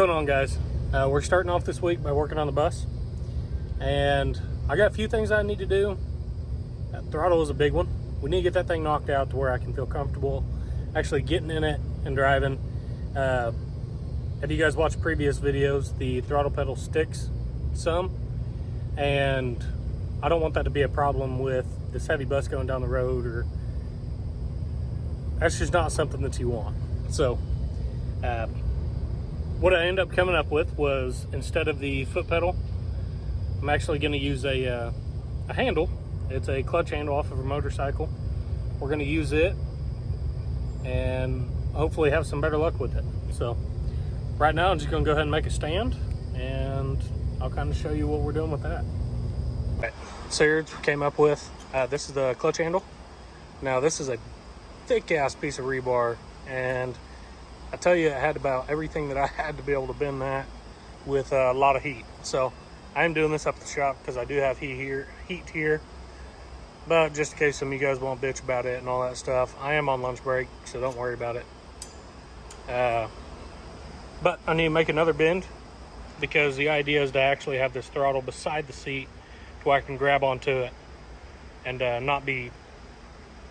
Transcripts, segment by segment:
What's going on, guys? We're starting off this week by working on the bus, and I got a few things I need to do. Throttle is a big one. We need to get that thing knocked out to where I can feel comfortable actually getting in it and driving. If you guys watched previous videos, the throttle pedal sticks some, and I don't want that to be a problem with this heavy bus going down the road, or that's just not something that you want. So what I ended up coming up with was, instead of the foot pedal, I'm actually going to use a handle. It's a clutch handle off of a motorcycle. We're going to use it and hopefully have some better luck with it. So right now I'm just going to go ahead and make a stand, and I'll kind of show you what we're doing with that. Okay. So here came up with, this is the clutch handle. Now this is a thick ass piece of rebar, and I tell you, it had about everything that I had to be able to bend that with a lot of heat. So I am doing this up at the shop because I do have heat here. But just in case some of you guys won't bitch about it and all that stuff, I am on lunch break, so don't worry about it. But I need to make another bend, because the idea is to actually have this throttle beside the seat to where I can grab onto it and not be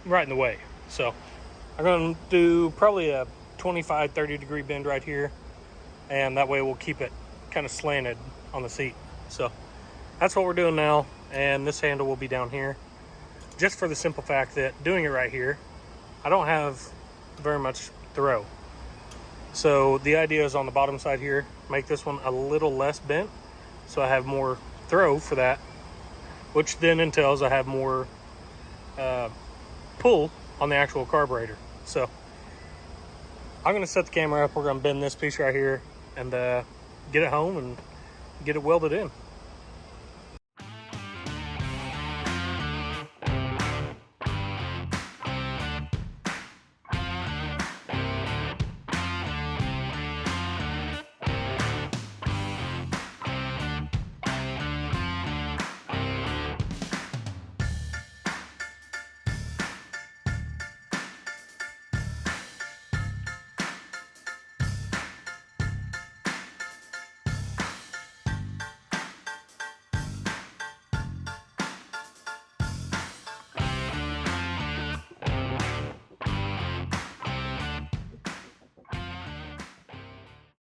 right in the way. So I'm going to do probably a 25-30 degree bend right here, and that way we'll keep it kind of slanted on the seat. So that's what we're doing now, and this handle will be down here, just for the simple fact that doing it right here, I don't have very much throw. So the idea is on the bottom side here, make this one a little less bent so I have more throw for that, which then entails I have more pull on the actual carburetor. So I'm going to set the camera up. We're going to bend this piece right here and get it home and get it welded in.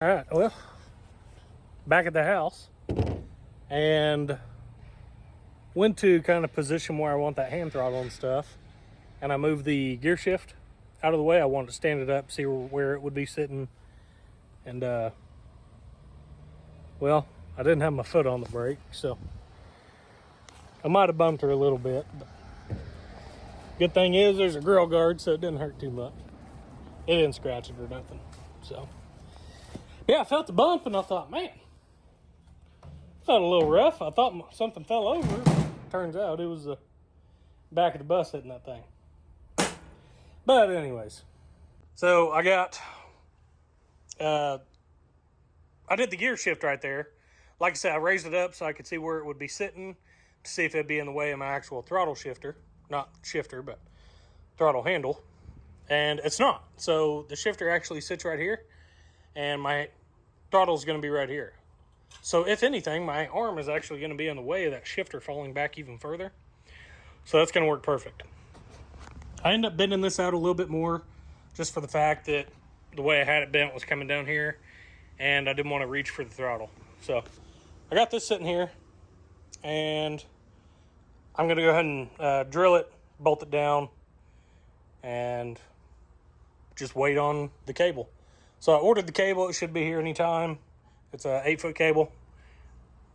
All right, well, back at the house, and went to kind of position where I want that hand throttle and stuff, and I moved the gear shift out of the way. I wanted to stand it up, see where it would be sitting, and well, I didn't have my foot on the brake, so I might have bumped her a little bit, but good thing is there's a grill guard, so it didn't hurt too much. It didn't scratch it or nothing. So yeah, I felt the bump, and I thought, man, felt a little rough. I thought something fell over. Turns out it was the back of the bus hitting that thing. But anyways, so I got, I did the gear shift right there. Like I said, I raised it up so I could see where it would be sitting, to see if it'd be in the way of my actual throttle shifter. Not shifter, but throttle handle. And it's not. So the shifter actually sits right here, and my throttle is going to be right here. So if anything, my arm is actually going to be in the way of that shifter falling back even further. So that's going to work perfect. I ended up bending this out a little bit more, just for the fact that the way I had it bent was coming down here, and I didn't want to reach for the throttle. So I got this sitting here, and I'm going to go ahead and drill it, bolt it down, and just wait on the cable. So I ordered the cable. It should be here anytime. It's a 8-foot cable.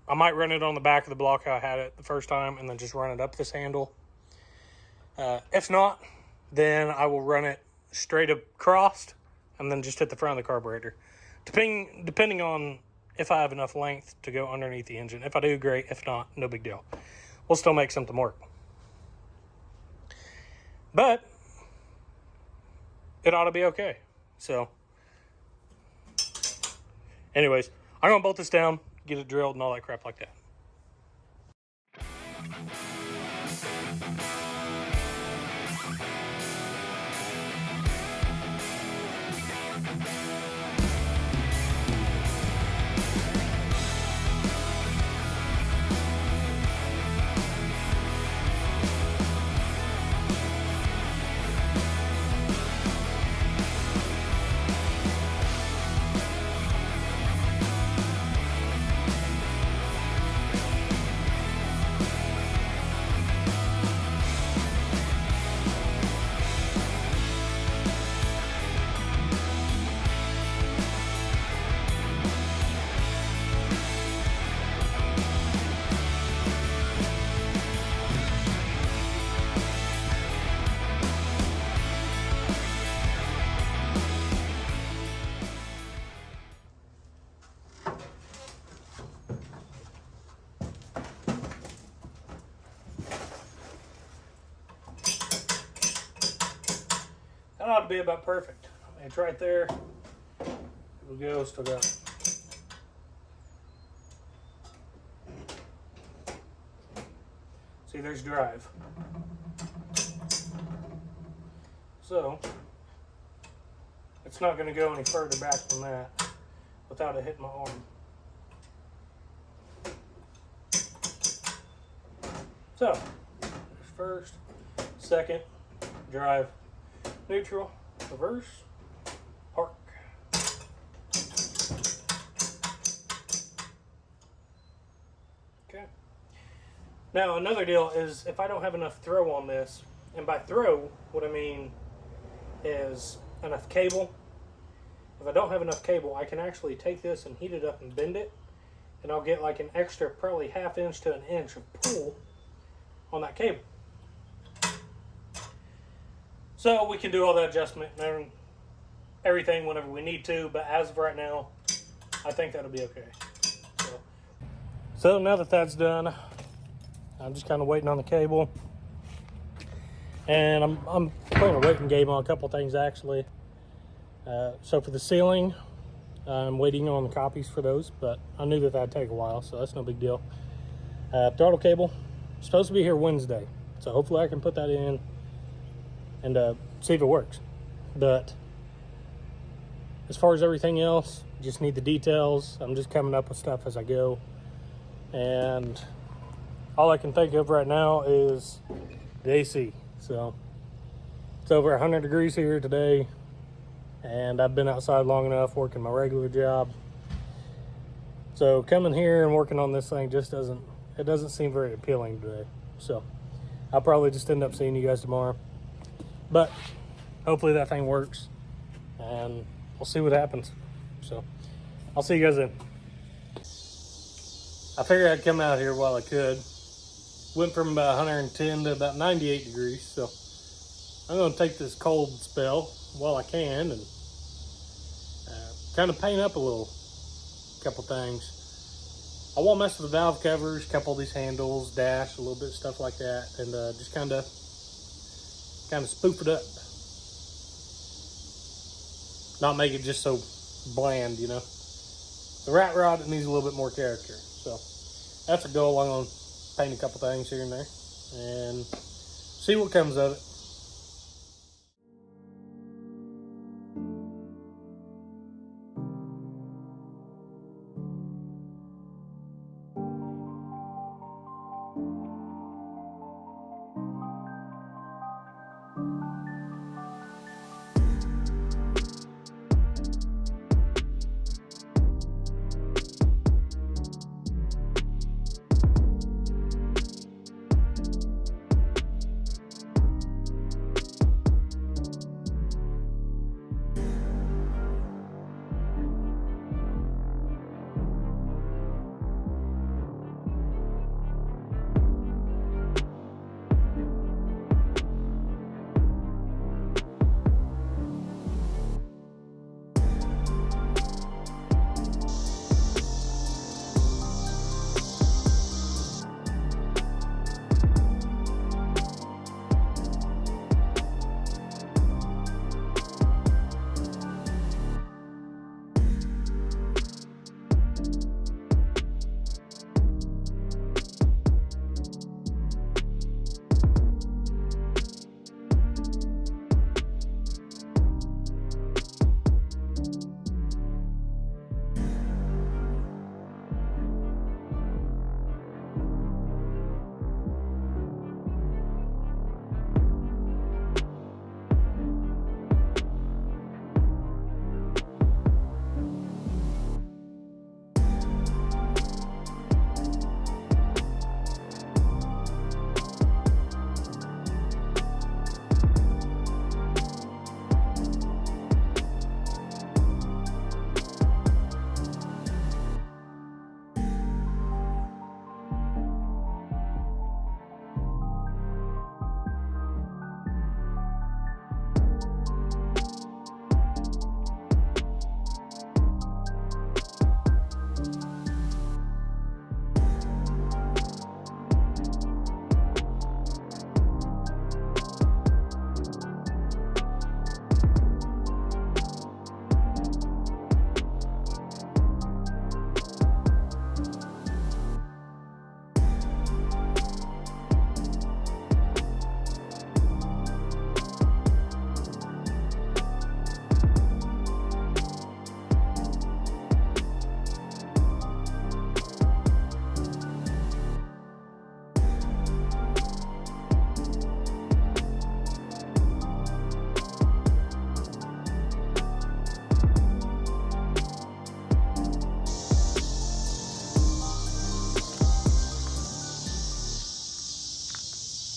I might run it on the back of the block how I had it the first time, and then just run it up this handle. If not, then I will run it straight across and then just hit the front of the carburetor. Depending on if I have enough length to go underneath the engine. If I do, great. If not, no big deal. We'll still make something work. But it ought to be okay. So anyways, I'm going to bolt this down, get it drilled and all that crap like that. to be about perfect. It's right there. Here we go. Still got. See, there's drive. So it's not going to go any further back than that without it hitting my arm. So there's first, second, drive, neutral, reverse, park. Okay. Now another deal is if I don't have enough throw on this, and by throw, what I mean is enough cable. If I don't have enough cable, I can actually take this and heat it up and bend it, and I'll get like an extra probably 1/2 inch to 1 inch of pull on that cable. So we can do all that adjustment and everything whenever we need to, but as of right now, I think that'll be okay. So now that that's done, I'm just kind of waiting on the cable. And I'm playing a waiting game on a couple things actually. So for the ceiling, I'm waiting on the copies for those, but I knew that that'd take a while, so that's no big deal. Throttle cable, supposed to be here Wednesday, so hopefully I can put that in and see if it works. But as far as everything else, just need the details. I'm just coming up with stuff as I go. And all I can think of right now is the AC. So it's over 100 degrees here today, and I've been outside long enough working my regular job. So coming here and working on this thing just doesn't seem very appealing today. So I'll probably just end up seeing you guys tomorrow. But hopefully that thing works, and we'll see what happens. So I'll see you guys then. I figured I'd come out here while I could. Went from about 110 to about 98 degrees, so I'm going to take this cold spell while I can and kind of paint up a couple things. I won't mess with the valve covers, a couple of these handles, dash, a little bit of stuff like that, and just kind of spoof it up. Not make it just so bland, you know. The rat rod, it needs a little bit more character. So that's a goal. I'm going to paint a couple things here and there and see what comes of it.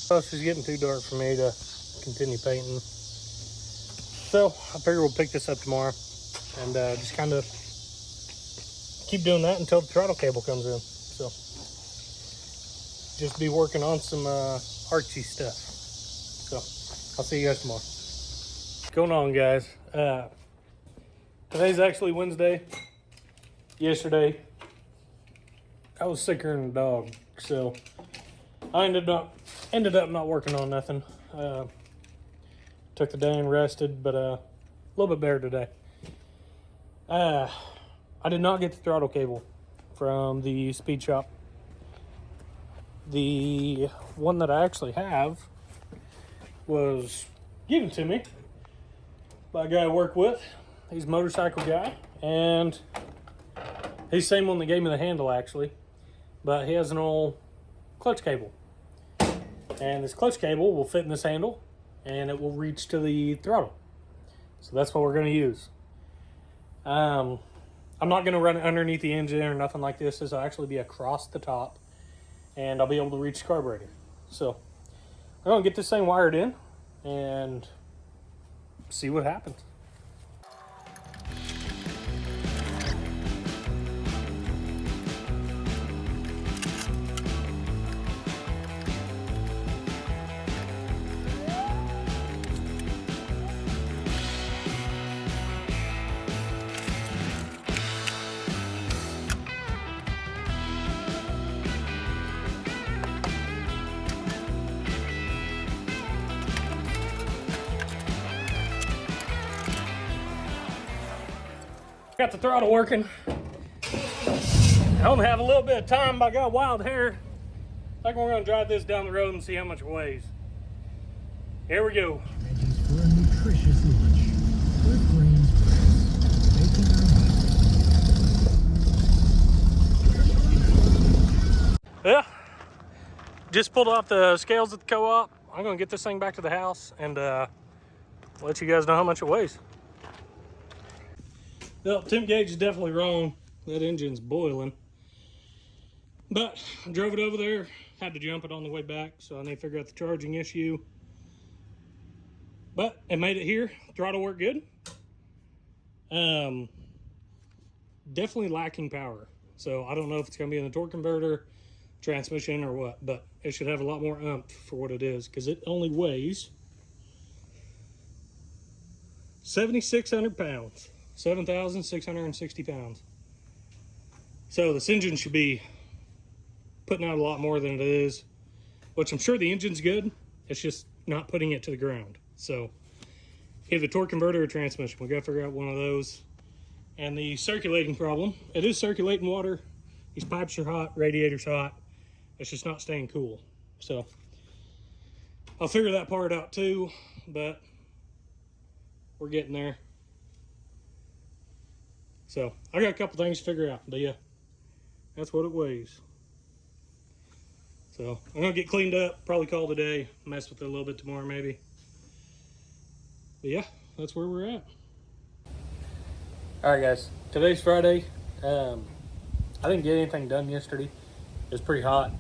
Oh, it's just getting too dark for me to continue painting. So I figure we'll pick this up tomorrow and just kind of keep doing that until the throttle cable comes in. So just be working on some artsy stuff. So I'll see you guys tomorrow. What's going on, guys? Today's actually Wednesday. Yesterday I was sicker than a dog, so I ended up not working on nothing. Took the day and rested, but a little bit better today. I did not get the throttle cable from the speed shop. The one that I actually have was given to me by a guy I work with. He's a motorcycle guy, and he's the same one that gave me the handle actually, but he has an old clutch cable. And this clutch cable will fit in this handle and it will reach to the throttle. So that's what we're going to use. I'm not going to run it underneath the engine or nothing like this. This will actually be across the top and I'll be able to reach the carburetor. So I'm going to get this thing wired in and see what happens. Got the throttle working. I only have a little bit of time, but I got wild hair. I think we're gonna drive this down the road and see how much it weighs. Here we go. For a nutritious lunch with greens, making our Yeah, just pulled off the scales at the co-op. I'm gonna get this thing back to the house and let you guys know how much it weighs. Well, temp gauge is definitely wrong. That engine's boiling. But I drove it over there, had to jump it on the way back, so I need to figure out the charging issue. But it made it here. Throttle worked good. Definitely lacking power. So I don't know if it's gonna be in the torque converter, transmission, or what, but it should have a lot more oomph for what it is, because it only weighs 7,600 pounds. 7,660 pounds. So this engine should be putting out a lot more than it is, which I'm sure the engine's good. It's just not putting it to the ground. So either torque converter or transmission. We gotta figure out one of those. And the circulating problem, it is circulating water. These pipes are hot, radiator's hot. It's just not staying cool. So I'll figure that part out too, but we're getting there. So I got a couple things to figure out, but yeah, that's what it weighs. So I'm gonna get cleaned up, probably call today, mess with it a little bit tomorrow maybe. But yeah, that's where we're at. All right, guys, today's Friday. I didn't get anything done yesterday. It was pretty hot.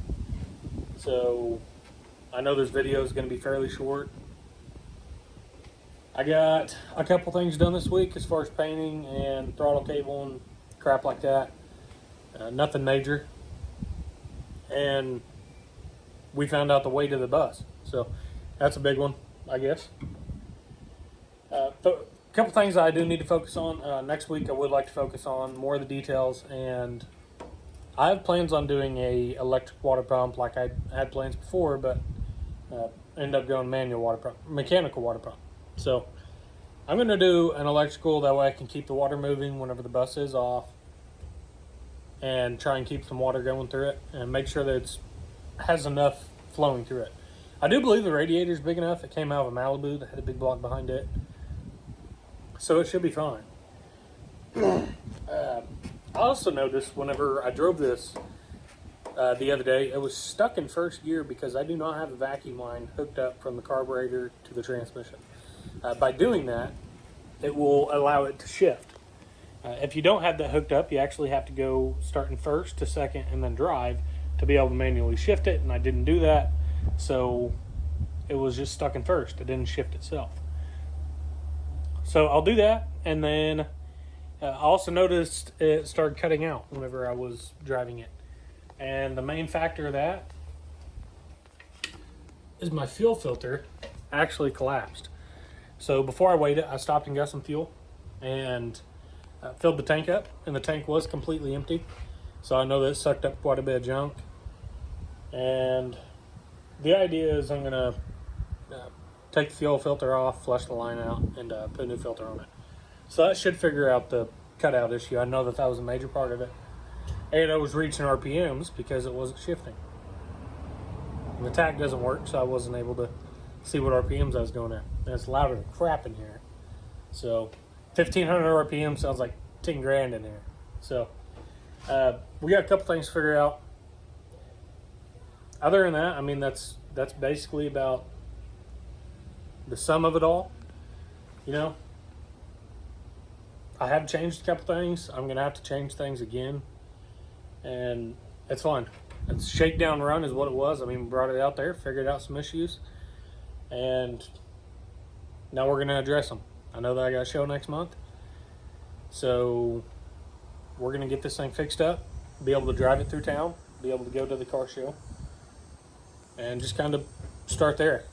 So I know this video is gonna be fairly short. I got a couple things done this week as far as painting and throttle cable and crap like that. Nothing major. And we found out the weight of the bus. So that's a big one, I guess. A couple things I do need to focus on. Next week I would like to focus on more of the details, and I have plans on doing a electric water pump like I had plans before, but end up going manual water pump, mechanical water pump. So I'm going to do an electrical, that way I can keep the water moving whenever the bus is off and try and keep some water going through it and make sure that it has enough flowing through it. I do believe the radiator is big enough. It came out of a Malibu that had a big block behind it. So it should be fine. I also noticed whenever I drove this the other day, it was stuck in first gear because I do not have a vacuum line hooked up from the carburetor to the transmission. By doing that, it will allow it to shift. If you don't have that hooked up, you actually have to go starting first to second and then drive to be able to manually shift it, and I didn't do that. So it was just stuck in first. It didn't shift itself. So I'll do that, and then I also noticed it started cutting out whenever I was driving it. And the main factor of that is my fuel filter actually collapsed. So before I weighed it, I stopped and got some fuel and filled the tank up, and the tank was completely empty. So I know that it sucked up quite a bit of junk. And the idea is I'm gonna take the fuel filter off, flush the line out, and put a new filter on it. So that should figure out the cutout issue. I know that was a major part of it. And I was reaching RPMs because it wasn't shifting. And the tach doesn't work, so I wasn't able to see what RPMs I was going at. And it's louder than crap in here. So 1,500 RPM sounds like 10 grand in here. So we got a couple things to figure out. Other than that, I mean, that's basically about the sum of it all. You know, I have changed a couple things. I'm gonna have to change things again, and it's fun. It's shakedown run is what it was. I mean, we brought it out there, figured out some issues, and now we're gonna address them. I know that I got a show next month, so we're gonna get this thing fixed up, be able to drive it through town, be able to go to the car show, and just kind of start there.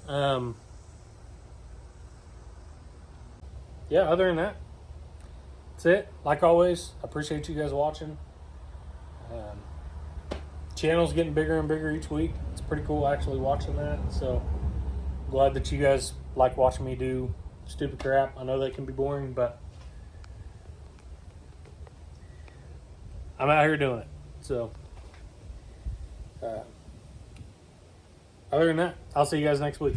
Yeah, other than that, that's it. Like always, I appreciate you guys watching. Channel's getting bigger and bigger each week. It's pretty cool actually watching that. So glad that you guys like watching me do stupid crap. I know that can be boring, but I'm out here doing it. So other than that, I'll see you guys next week.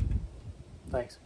Thanks.